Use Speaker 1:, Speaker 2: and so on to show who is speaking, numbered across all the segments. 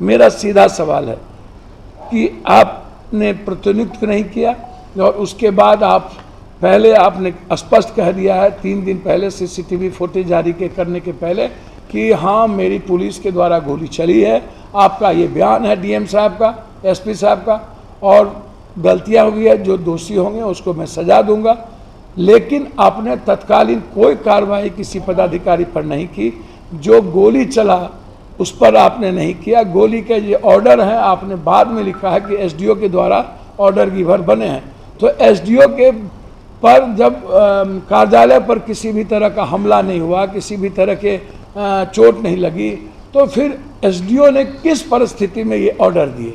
Speaker 1: मेरा सीधा सवाल है कि आपने प्रतिनियुक्त नहीं किया और उसके बाद पहले आपने स्पष्ट कह दिया है 3 दिन पहले सीसीटीवी फुटेज जारी करने के पहले कि हाँ मेरी पुलिस के द्वारा गोली चली है। आपका ये बयान है डीएम साहब का, एसपी साहब का, और गलतियां हुई है, जो दोषी होंगे उसको मैं सजा दूंगा। लेकिन आपने तत्कालीन कोई कार्रवाई किसी पदाधिकारी पर नहीं की। जो गोली चला उस पर आपने नहीं किया। गोली के ये ऑर्डर हैं, आपने बाद में लिखा है कि एसडीओ के द्वारा ऑर्डर गिवर बने हैं। तो एसडीओ के पर जब कार्यालय पर किसी भी तरह का हमला नहीं हुआ, किसी भी तरह के चोट नहीं लगी, तो फिर एसडीओ ने किस परिस्थिति में ये ऑर्डर दिए?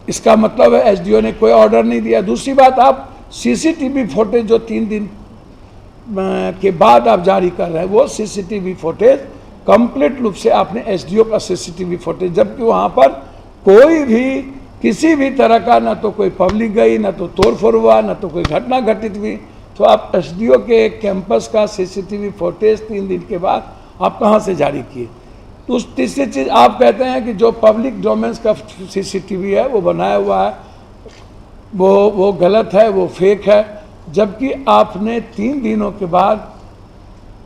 Speaker 1: इसका मतलब है एसडीओ ने कोई ऑर्डर नहीं दिया। दूसरी बात, आप सीसीटीवी फुटेज जो 3 दिन के बाद आप जारी कर रहे हैं, वो सीसीटीवी फुटेज कंप्लीट रूप से आपने एसडीओ का सीसीटीवी फुटेज, जबकि वहाँ पर कोई भी किसी भी तरह का न तो कोई पब्लिक गई, न तो तोड़फोड़ हुआ, न तो कोई घटना घटित हुई, तो आप एसडीओ के कैंपस का सीसीटीवी फुटेज 3 दिन के बाद आप कहाँ से जारी किए? तो उस तीसरी चीज़ आप कहते हैं कि जो पब्लिक डोमेन्स का सीसीटीवी है वो बनाया हुआ है, वो गलत है, वो फेक है, जबकि आपने 3 दिनों के बाद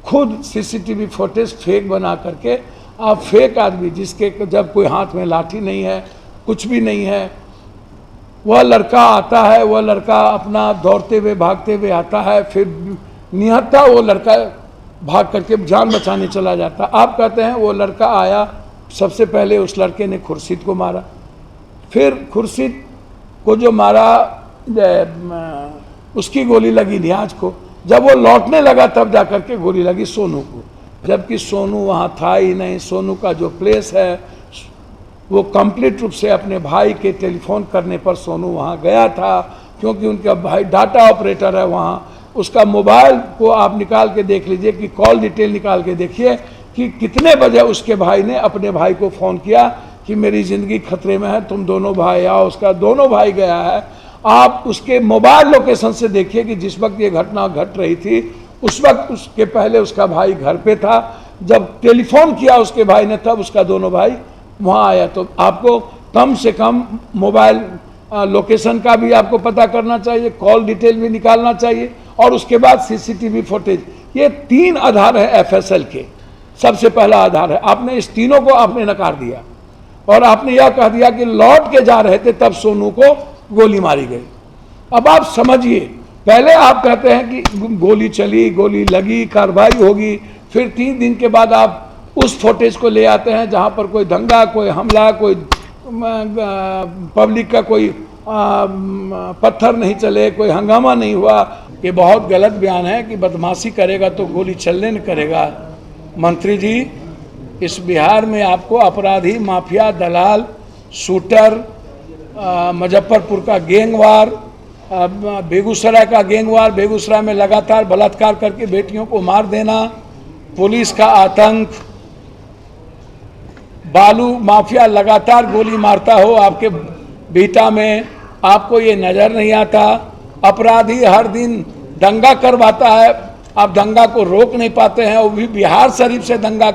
Speaker 1: खुद सीसीटीवी फुटेज फेक बना करके आप फेक आदमी, जिसके जब कोई हाथ में लाठी नहीं है, कुछ भी नहीं है, वह लड़का आता है, वह लड़का अपना दौड़ते हुए भागते हुए आता है, फिर निहत्था वो लड़का भाग करके जान बचाने चला जाता। आप कहते हैं वो लड़का आया, सबसे पहले उस लड़के ने खुर्शीद को मारा, फिर खुर्शीद को जो मारा उसकी गोली लगी नियाज को, जब वो लौटने लगा तब जाकर के गोली लगी सोनू को, जबकि सोनू वहाँ था ही नहीं। सोनू का जो प्लेस है वो कंप्लीट रूप से अपने भाई के टेलीफोन करने पर सोनू वहाँ गया था, क्योंकि उनका भाई डाटा ऑपरेटर है वहाँ। उसका मोबाइल को आप निकाल के देख लीजिए कि कॉल डिटेल निकाल के देखिए कि कितने बजे उसके भाई ने अपने भाई को फ़ोन किया कि मेरी ज़िंदगी खतरे में है, तुम दोनों भाई आओ। उसका दोनों भाई गया है। आप उसके मोबाइल लोकेशन से देखिए कि जिस वक्त ये घटना घट रही थी उस वक्त उसके पहले उसका भाई घर पे था। जब टेलीफोन किया उसके भाई ने तब उसका दोनों भाई वहाँ आया। तो आपको कम से कम मोबाइल लोकेशन का भी आपको पता करना चाहिए, कॉल डिटेल भी निकालना चाहिए, और उसके बाद सीसीटीवी फुटेज। ये 3 आधार है एफएसएल के। सबसे पहला आधार है, आपने इस तीनों को आपने नकार दिया और आपने यह कह दिया कि लौट के जा रहे थे तब सोनू को गोली मारी गई। अब आप समझिए, पहले आप कहते हैं कि गोली चली, गोली लगी, कार्रवाई होगी, फिर 3 दिन के बाद आप उस फुटेज को ले आते हैं जहां पर कोई दंगा, कोई हमला, कोई पब्लिक का कोई पत्थर नहीं चले, कोई हंगामा नहीं हुआ। ये बहुत गलत बयान है कि बदमाशी करेगा तो गोली चलने न करेगा। मंत्री जी, इस बिहार में आपको अपराधी, माफिया, दलाल, शूटर, मुजफ्फरपुर का गैंगवार, बेगूसराय का गैंगवार, बेगूसराय में लगातार बलात्कार करके बेटियों को मार देना, पुलिस का आतंक, बालू माफिया लगातार गोली मारता हो आपके बीटा में, आपको ये नज़र नहीं आता। अपराधी हर दिन दंगा करवाता है, आप दंगा को रोक नहीं पाते हैं। वो भी बिहार शरीफ से दंगा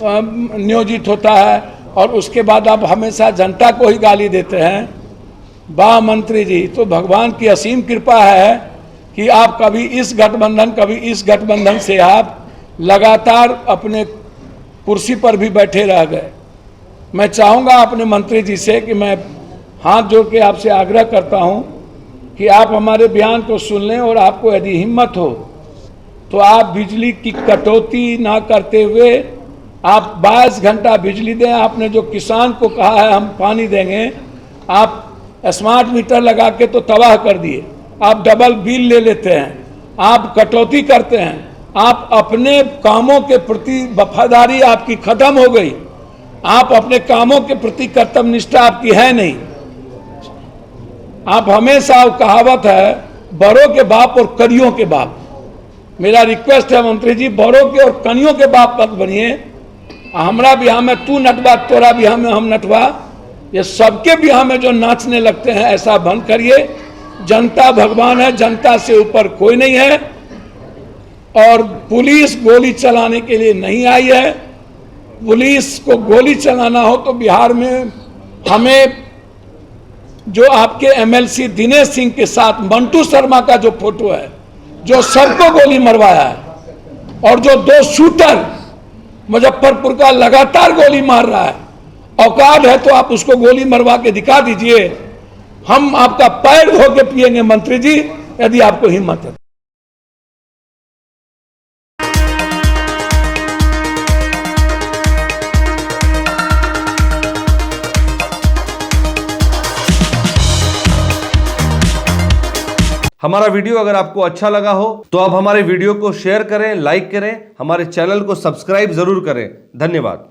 Speaker 1: नियोजित होता है और उसके बाद आप हमेशा जनता को ही गाली देते हैं। वाह मंत्री जी, तो भगवान की असीम कृपा है कि आप कभी इस गठबंधन, कभी इस गठबंधन से आप लगातार अपने कुर्सी पर भी बैठे रह गए। मैं चाहूँगा अपने मंत्री जी से कि मैं हाथ जोड़ के आपसे आग्रह करता हूँ कि आप हमारे बयान को सुन लें और आपको यदि हिम्मत हो तो आप बिजली की कटौती ना करते हुए आप 22 घंटा बिजली दें। आपने जो किसान को कहा है हम पानी देंगे, आप स्मार्ट मीटर लगा के तो तबाह कर दिए। आप डबल बिल ले लेते हैं, आप कटौती करते हैं, आप अपने कामों के प्रति वफादारी आपकी खत्म हो गई। आप अपने कामों के प्रति कर्तव्य निष्ठा आपकी है नहीं। आप हमेशा, कहावत है, बड़ों के बाप और कनियों के बाप। मेरा रिक्वेस्ट है मंत्री जी, बड़ों के और कनियों के बाप मत बनिए। हमारा बिहार में तू नटवा, तोरा बिहार में हम नटवा, ये सबके बिहार में जो नाचने लगते हैं ऐसा बंद करिए। जनता भगवान है, जनता से ऊपर कोई नहीं है और पुलिस गोली चलाने के लिए नहीं आई है। पुलिस को गोली चलाना हो तो बिहार में हमें जो आपके एमएलसी दिनेश सिंह के साथ मंटू शर्मा का जो फोटो है, जो सबको गोली मरवाया है, और जो 2 शूटर मुजफ्फरपुर का लगातार गोली मार रहा है, औकात है तो आप उसको गोली मरवा के दिखा दीजिए। हम आपका पैर धो के पिएंगे मंत्री जी, यदि आपको हिम्मत है।
Speaker 2: हमारा वीडियो अगर आपको अच्छा लगा हो तो आप हमारे वीडियो को शेयर करें, लाइक करें, हमारे चैनल को सब्सक्राइब जरूर करें। धन्यवाद।